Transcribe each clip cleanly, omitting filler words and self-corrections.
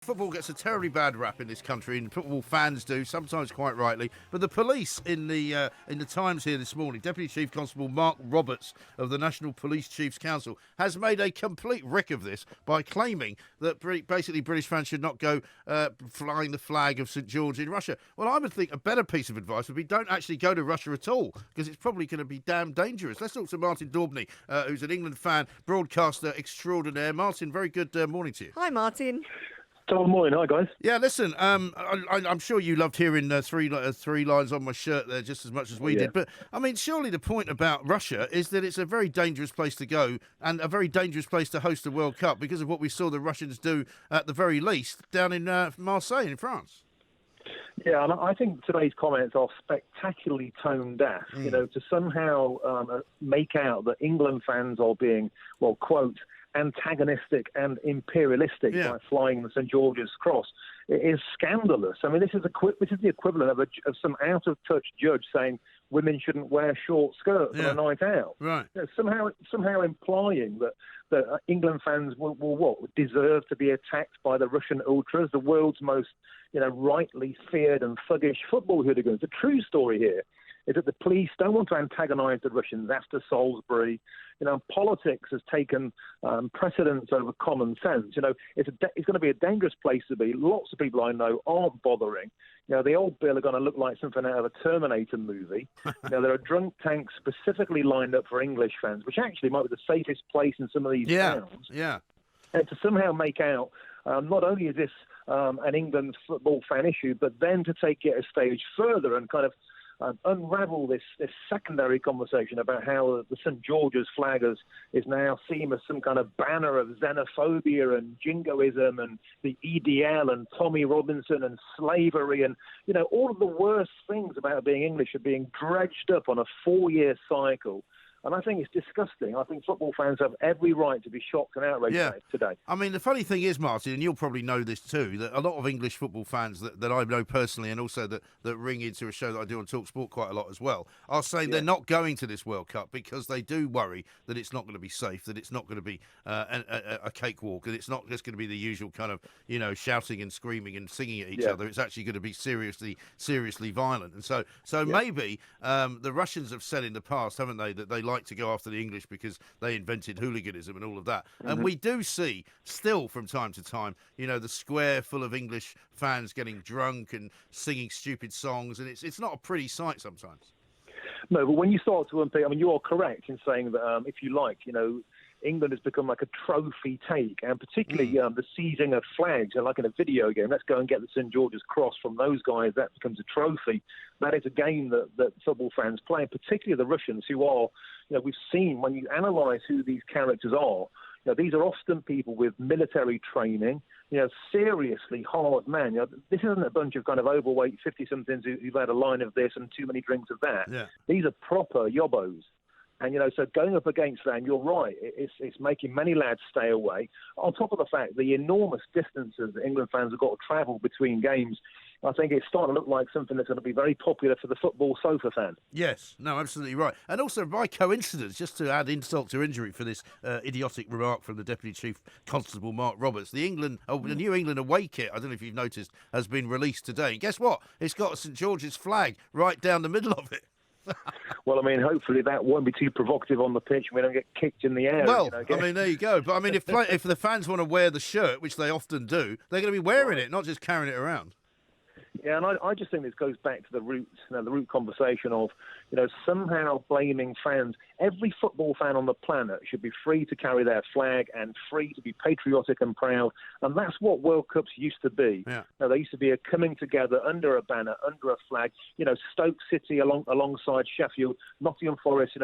Football gets a terribly bad rap in this country, and football fans do, sometimes quite rightly. But the police in the Times here this morning, Deputy Chief Constable Mark Roberts of the National Police Chiefs Council has made a complete rick of this by claiming that basically British fans should not go flying the flag of St George in Russia. Well, I would think a better piece of advice would be don't actually go to Russia at all, because it's probably going to be damn dangerous. Let's talk to Martin Daubney, who's an England fan, broadcaster extraordinaire. Martin, very good morning to you. Hi, Martin. Good morning, hi guys. Yeah, listen, I'm sure you loved hearing three lines on my shirt there just as much as we did. But, I mean, surely the point about Russia is that it's a very dangerous place to go and a very dangerous place to host a World Cup because of what we saw the Russians do, at the very least, down in Marseille in France. Yeah, and I think today's comments are spectacularly tone deaf, to somehow make out that England fans are being, well, quote, antagonistic and imperialistic by flying the St George's Cross. It is scandalous. I mean, this is the equivalent of some out-of-touch judge saying women shouldn't wear short skirts on a night out. Right. Somehow implying that England fans will deserve to be attacked by the Russian ultras, the world's most rightly feared and thuggish football hooligans. The true story here is that the police don't want to antagonise the Russians after Salisbury. Politics has taken precedence over common sense. It's going to be a dangerous place to be. Lots of people I know aren't bothering. The old bill are going to look like something out of a Terminator movie. There are drunk tanks specifically lined up for English fans, which actually might be the safest place in some of these towns. Yeah. And to somehow make out not only is this an England football fan issue, but then to take it a stage further and kind of unravel this secondary conversation about how the St George's flag is now seen as some kind of banner of xenophobia and jingoism and the EDL and Tommy Robinson and slavery and, all of the worst things about being English are being dredged up on a 4-year cycle. And I think it's disgusting. I think football fans have every right to be shocked and outraged today. I mean, the funny thing is, Martin, and you'll probably know this too, that a lot of English football fans that I know personally and also that ring into a show that I do on TalkSport quite a lot as well, are saying they're not going to this World Cup because they do worry that it's not going to be safe, that it's not going to be a cakewalk, and it's not just going to be the usual kind of, shouting and screaming and singing at each other. It's actually going to be seriously violent. And so maybe the Russians have said in the past, haven't they, that they like to go after the English because they invented hooliganism and all of that. Mm-hmm. And we do see still from time to time, the square full of English fans getting drunk and singing stupid songs, and it's not a pretty sight sometimes. No, but when you start to unpick, you are correct in saying that if you like, England has become like a trophy take, and particularly the seizing of flags, like in a video game. Let's go and get the St George's Cross from those guys. That becomes a trophy. That is a game that football fans play, and particularly the Russians, who are, we've seen when you analyse who these characters are. These are often people with military training, seriously hard men. This isn't a bunch of kind of overweight 50-somethings who've had a line of this and too many drinks of that. Yeah. These are proper yobbos. And, so going up against that, and you're right, it's making many lads stay away. On top of the fact, the enormous distances that England fans have got to travel between games, I think it's starting to look like something that's going to be very popular for the football sofa fan. Yes, no, absolutely right. And also, by coincidence, just to add insult to injury for this idiotic remark from the Deputy Chief Constable Mark Roberts, the New England away kit, I don't know if you've noticed, has been released today. And guess what? It's got a St George's flag right down the middle of it. Well, hopefully that won't be too provocative on the pitch and we don't get kicked in the air. Well, there you go. But, if the fans want to wear the shirt, which they often do, they're going to be wearing it, not just carrying it around. Yeah, and I just think this goes back to the roots, the root conversation of, somehow blaming fans. Every football fan on the planet should be free to carry their flag and free to be patriotic and proud. And that's what World Cups used to be. Yeah. They used to be a coming together under a banner, under a flag. Stoke City alongside Sheffield, Nottingham Forest,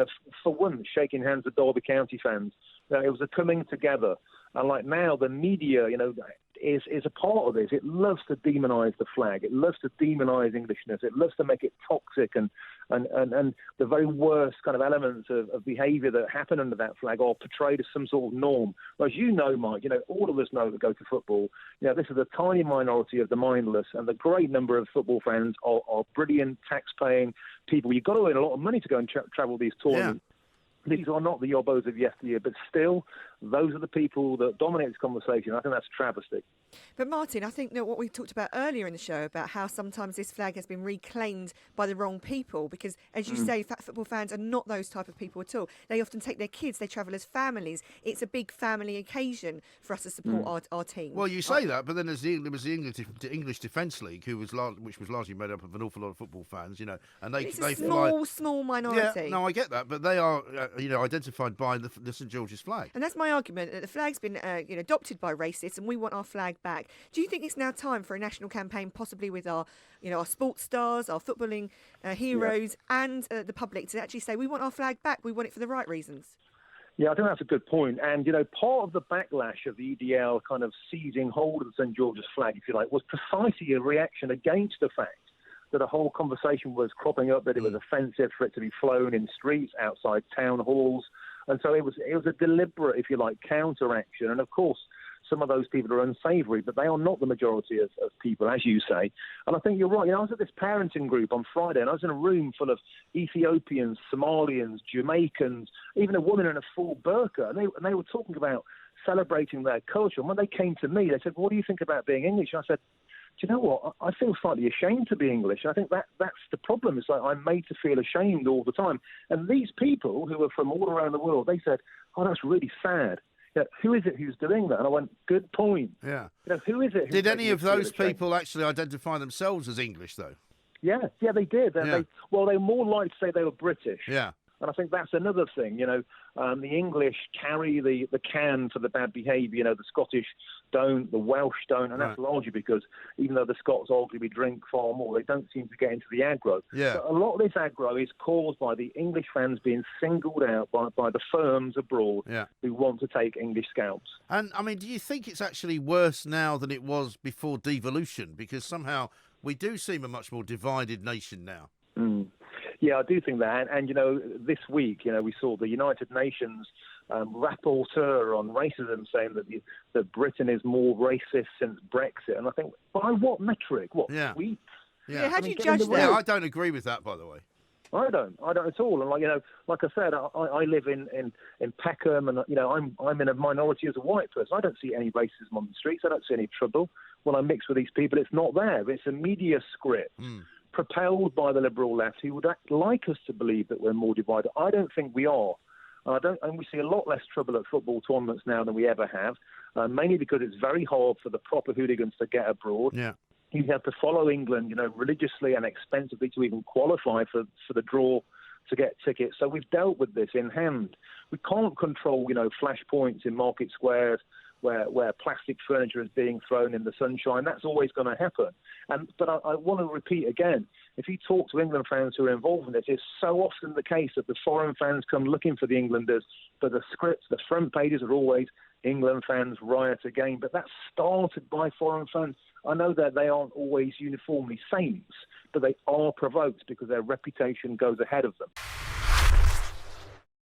for once shaking hands with Derby County fans. It was a coming together. And like now, the media, is a part of this. It loves to demonise the flag. It loves to demonise Englishness. It loves to make it toxic and the very worst kind of elements of behaviour that happen under that flag are portrayed as some sort of norm. Whereas Mike, all of us know that go to football, this is a tiny minority of the mindless, and the great number of football fans are brilliant, tax-paying people. You've got to earn a lot of money to go and travel these tournaments. Yeah. These are not the yobbos of yesteryear, but still, those are the people that dominate this conversation. I think that's a travesty. But Martin, I think that what we talked about earlier in the show about how sometimes this flag has been reclaimed by the wrong people because, as you say, football fans are not those type of people at all. They often take their kids, they travel as families. It's a big family occasion for us to support our team. Well, you say that, but then there was the English Defence League, which was largely made up of an awful lot of football fans, and it's they a small minority. Yeah, no, I get that, but they are, identified by the St George's flag. And that's my argument, that the flag's been adopted by racists and we want our flag back. Do you think it's now time for a national campaign, possibly with our sports stars, our footballing heroes and the public to actually say we want our flag back, we want it for the right reasons? Yeah, I think that's a good point. And, part of the backlash of the EDL kind of seizing hold of the St George's flag, if you like, was precisely a reaction against the fact that a whole conversation was cropping up that it was offensive for it to be flown in streets, outside town halls. And so it was a deliberate, if you like, counteraction. And, of course, some of those people are unsavoury, but they are not the majority of people, as you say. And I think you're right. I was at this parenting group on Friday, and I was in a room full of Ethiopians, Somalians, Jamaicans, even a woman in a full burqa, and they were talking about celebrating their culture. And when they came to me, they said, "What do you think about being English?" And I said, "Do you know what? I feel slightly ashamed to be English." And I think that's the problem. It's like I'm made to feel ashamed all the time. And these people who are from all around the world, they said, "Oh, that's really sad. Who is it who's doing that?" And I went, "Good point." Yeah. Who is it? Did any of those people actually identify themselves as English, though? Yeah, they did. Yeah. They were more likely to say they were British. Yeah. And I think that's another thing, the English carry the can for the bad behaviour, the Scottish don't, the Welsh don't, and that's largely because even though the Scots arguably drink far more, they don't seem to get into the aggro. Yeah. So a lot of this aggro is caused by the English fans being singled out by the firms abroad who want to take English scouts. And, do you think it's actually worse now than it was before devolution? Because somehow we do seem a much more divided nation now. Yeah, I do think that. And this week, we saw the United Nations rapporteur on racism saying that Britain is more racist since Brexit. And I think, by what metric? What, tweets? Yeah, how do you judge that? Yeah, I don't agree with that, by the way. I don't at all. And like I said, I live in Peckham, and I'm in a minority as a white person. I don't see any racism on the streets. I don't see any trouble when I mix with these people. It's not there. It's a media script propelled by the liberal left who would like us to believe that we're more divided. I don't think we are. And we see a lot less trouble at football tournaments now than we ever have, mainly because it's very hard for the proper hooligans to get abroad. Yeah. You have to follow England, religiously and expensively to even qualify for the draw to get tickets. So we've dealt with this in hand. We can't control, flashpoints in market squares where plastic furniture is being thrown in the sunshine. That's always going to happen. But I want to repeat again, if you talk to England fans who are involved in this, it's so often the case that the foreign fans come looking for the Englanders, but the scripts, the front pages are always England fans riot again. But that's started by foreign fans. I know that they aren't always uniformly saints, but they are provoked because their reputation goes ahead of them.